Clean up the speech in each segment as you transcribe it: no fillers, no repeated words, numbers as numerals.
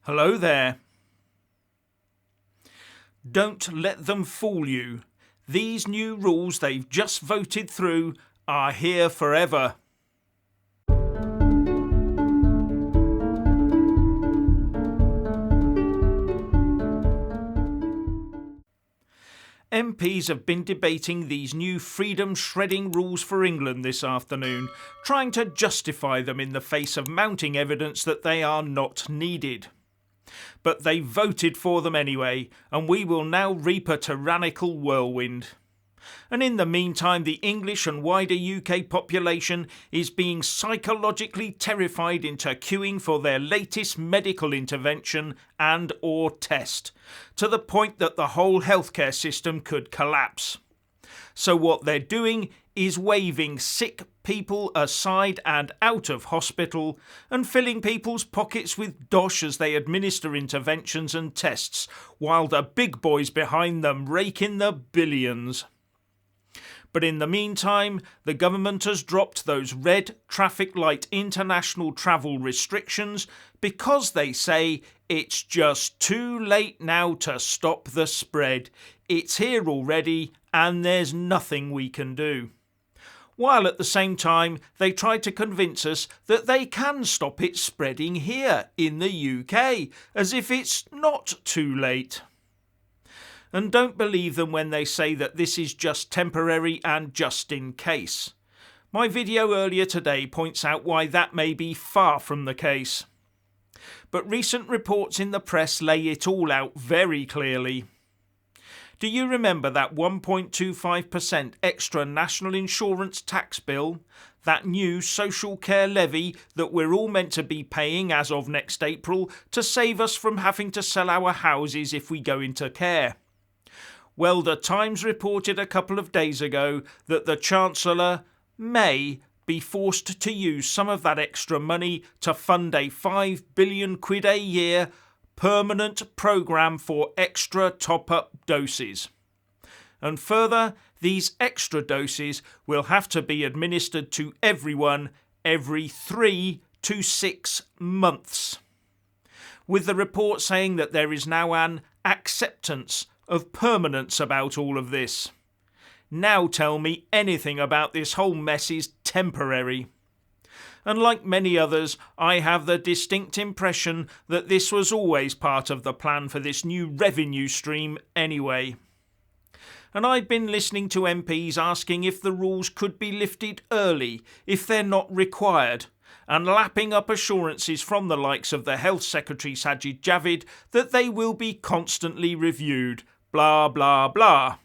Hello there. Don't let them fool you. These new rules they've just voted through are here forever. MPs have been debating these new freedom-shredding rules for England this afternoon, trying to justify them in the face of mounting evidence that they are not needed. But they voted for them anyway, and we will now reap a tyrannical whirlwind. And in the meantime, the English and wider UK population is being psychologically terrified into queuing for their latest medical intervention and or test, to the point that the whole healthcare system could collapse. So what they're doing is waving sick people aside and out of hospital and filling people's pockets with dosh as they administer interventions and tests, while the big boys behind them rake in the billions. But in the meantime, the government has dropped those red traffic light international travel restrictions because they say it's just too late now to stop the spread. It's here already and there's nothing we can do. While at the same time they try to convince us that they can stop it spreading here in the UK, as if it's not too late. And don't believe them when they say that this is just temporary and just in case. My video earlier today points out why that may be far from the case. But recent reports in the press lay it all out very clearly. Do you remember that 1.25% extra national insurance tax bill, that new social care levy that we're all meant to be paying as of next April to save us from having to sell our houses if we go into care? Well, the Times reported a couple of days ago that the Chancellor may be forced to use some of that extra money to fund a £5 billion a year permanent programme for extra top-up doses. And further, these extra doses will have to be administered to everyone every 3 to 6 months. With the report saying that there is now an acceptance of permanence about all of this. Now tell me anything about this whole mess is temporary. And like many others, I have the distinct impression that this was always part of the plan for this new revenue stream anyway. And I've been listening to MPs asking if the rules could be lifted early, if they're not required, and lapping up assurances from the likes of the Health Secretary Sajid Javid that they will be constantly reviewed. Blah, blah, blah.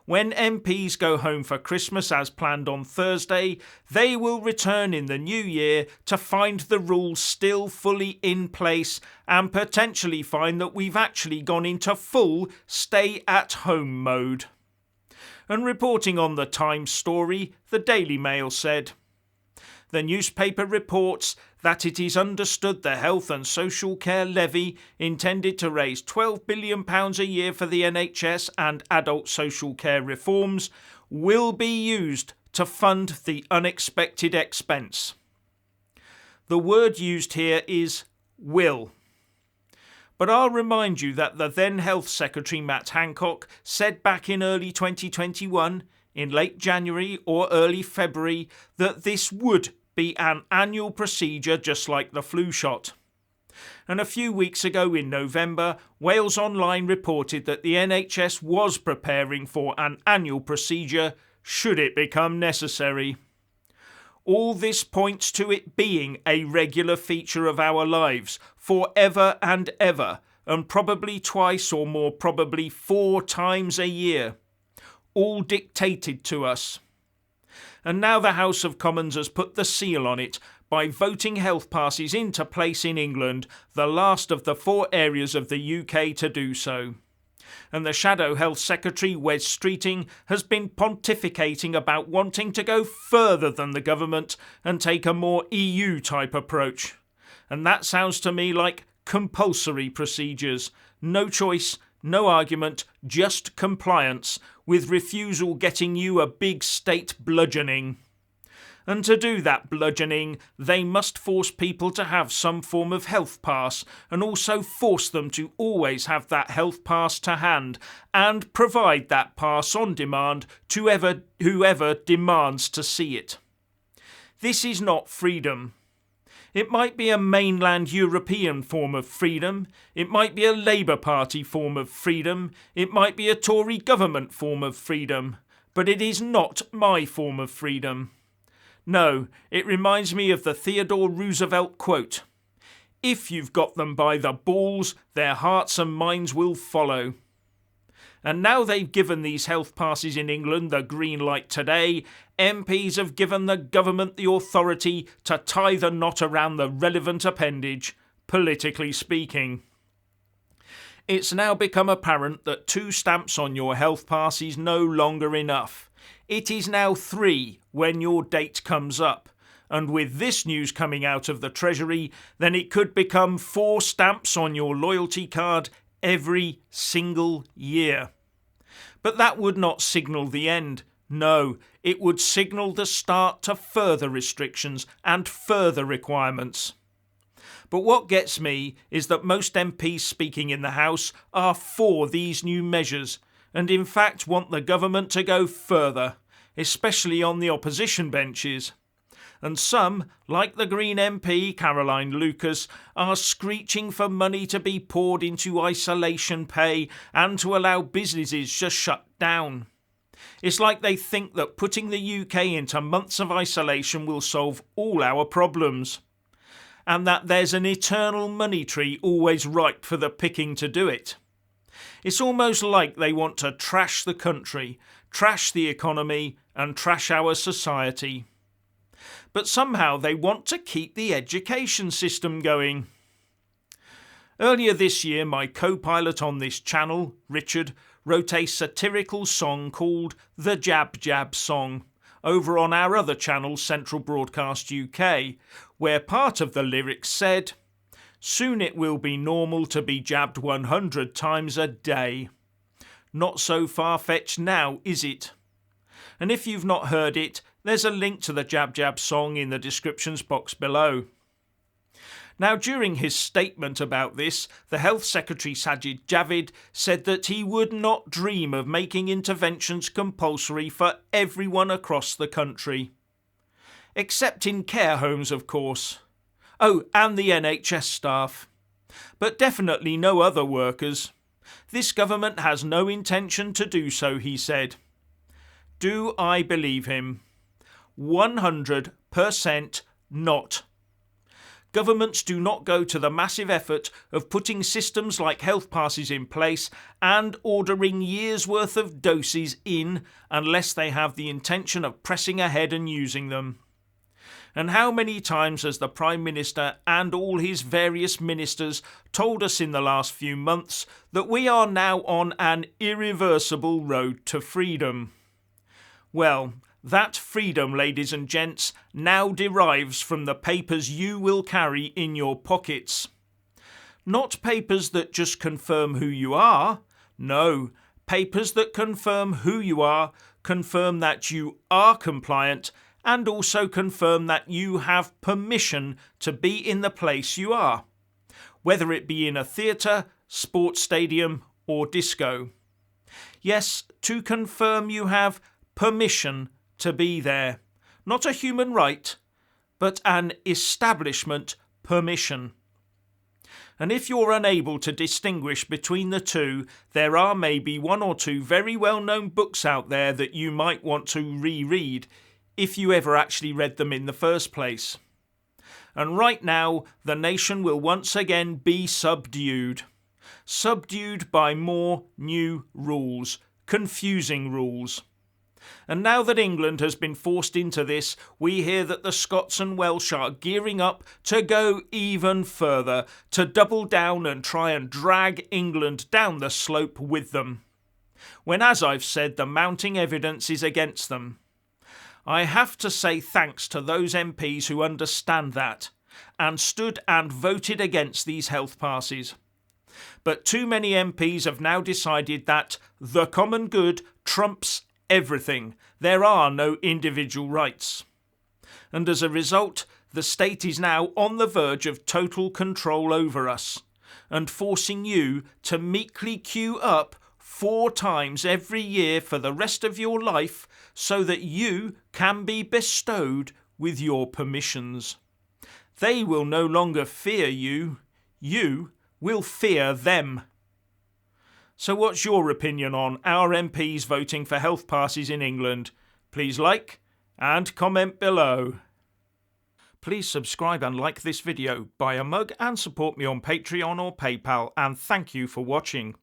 When MPs go home for Christmas as planned on Thursday, they will return in the new year to find the rules still fully in place and potentially find that we've actually gone into full stay-at-home mode. And reporting on the Times story, the Daily Mail said, the newspaper reports that it is understood the Health and Social Care Levy, intended to raise £12 billion a year for the NHS and adult social care reforms, will be used to fund the unexpected expense. The word used here is will. But I'll remind you that the then Health Secretary Matt Hancock said back in early 2021, in late January or early February, that this would be an annual procedure just like the flu shot. And a few weeks ago in November, Wales Online reported that the NHS was preparing for an annual procedure should it become necessary. All this points to it being a regular feature of our lives, forever and ever, and probably twice or more probably 4 times a year. All dictated to us. And now the House of Commons has put the seal on it by voting health passes into place in England, the last of the 4 areas of the UK to do so. And the Shadow Health Secretary, Wes Streeting, has been pontificating about wanting to go further than the government and take a more EU-type approach. And that sounds to me like compulsory procedures. No choice, no argument, just compliance, with refusal getting you a big state bludgeoning. And to do that bludgeoning, they must force people to have some form of health pass, and also force them to always have that health pass to hand, and provide that pass on demand to whoever demands to see it. This is not freedom. It might be a mainland European form of freedom, it might be a Labour Party form of freedom, it might be a Tory government form of freedom, but it is not my form of freedom. No, it reminds me of the Theodore Roosevelt quote, "If you've got them by the balls, their hearts and minds will follow." And now they've given these health passes in England the green light today, MPs have given the government the authority to tie the knot around the relevant appendage, politically speaking. It's now become apparent that 2 stamps on your health pass is no longer enough. It is now 3 when your date comes up. And with this news coming out of the Treasury, then it could become 4 stamps on your loyalty card every single year. But that would not signal the end. No, it would signal the start to further restrictions and further requirements. But what gets me is that most MPs speaking in the House are for these new measures, and in fact want the government to go further, especially on the opposition benches. And some, like the Green MP Caroline Lucas, are screeching for money to be poured into isolation pay and to allow businesses to shut down. It's like they think that putting the UK into months of isolation will solve all our problems, and that there's an eternal money tree always ripe for the picking to do it. It's almost like they want to trash the country, trash the economy, and trash our society. But somehow they want to keep the education system going. Earlier this year, my co-pilot on this channel, Richard, wrote a satirical song called The Jab Jab Song over on our other channel, Central Broadcast UK, where part of the lyrics said, "Soon it will be normal to be jabbed 100 times a day." Not so far-fetched now, is it? And if you've not heard it, there's a link to the Jab Jab song in the descriptions box below. Now, during his statement about this, the Health Secretary Sajid Javid said that he would not dream of making interventions compulsory for everyone across the country. Except in care homes, of course. Oh, and the NHS staff. But definitely no other workers. This government has no intention to do so, he said. Do I believe him? 100% not. Governments do not go to the massive effort of putting systems like health passes in place and ordering years' worth of doses in unless they have the intention of pressing ahead and using them. And how many times has the Prime Minister and all his various ministers told us in the last few months that we are now on an irreversible road to freedom? Well, that freedom, ladies and gents, now derives from the papers you will carry in your pockets. Not papers that just confirm who you are. No, papers that confirm who you are, confirm that you are compliant, and also confirm that you have permission to be in the place you are, whether it be in a theatre, sports stadium, or disco. Yes, to confirm you have permission to be there. Not a human right, but an establishment permission. And if you're unable to distinguish between the two, there are maybe 1 or 2 very well-known books out there that you might want to reread, if you ever actually read them in the first place. And right now, the nation will once again be subdued. Subdued by more new rules, confusing rules. And now that England has been forced into this, we hear that the Scots and Welsh are gearing up to go even further, to double down and try and drag England down the slope with them. When, as I've said, the mounting evidence is against them. I have to say thanks to those MPs who understand that, and stood and voted against these health passes. But too many MPs have now decided that the common good trumps everything. There are no individual rights. and as a result, the state is now on the verge of total control over us, and forcing you to meekly queue up 4 times every year for the rest of your life so that you can be bestowed with your permissions. They will no longer fear you, you will fear them. So what's your opinion on our MPs voting for health passes in England? Please like and comment below. Please subscribe and like this video, buy a mug and support me on Patreon or PayPal, and thank you for watching.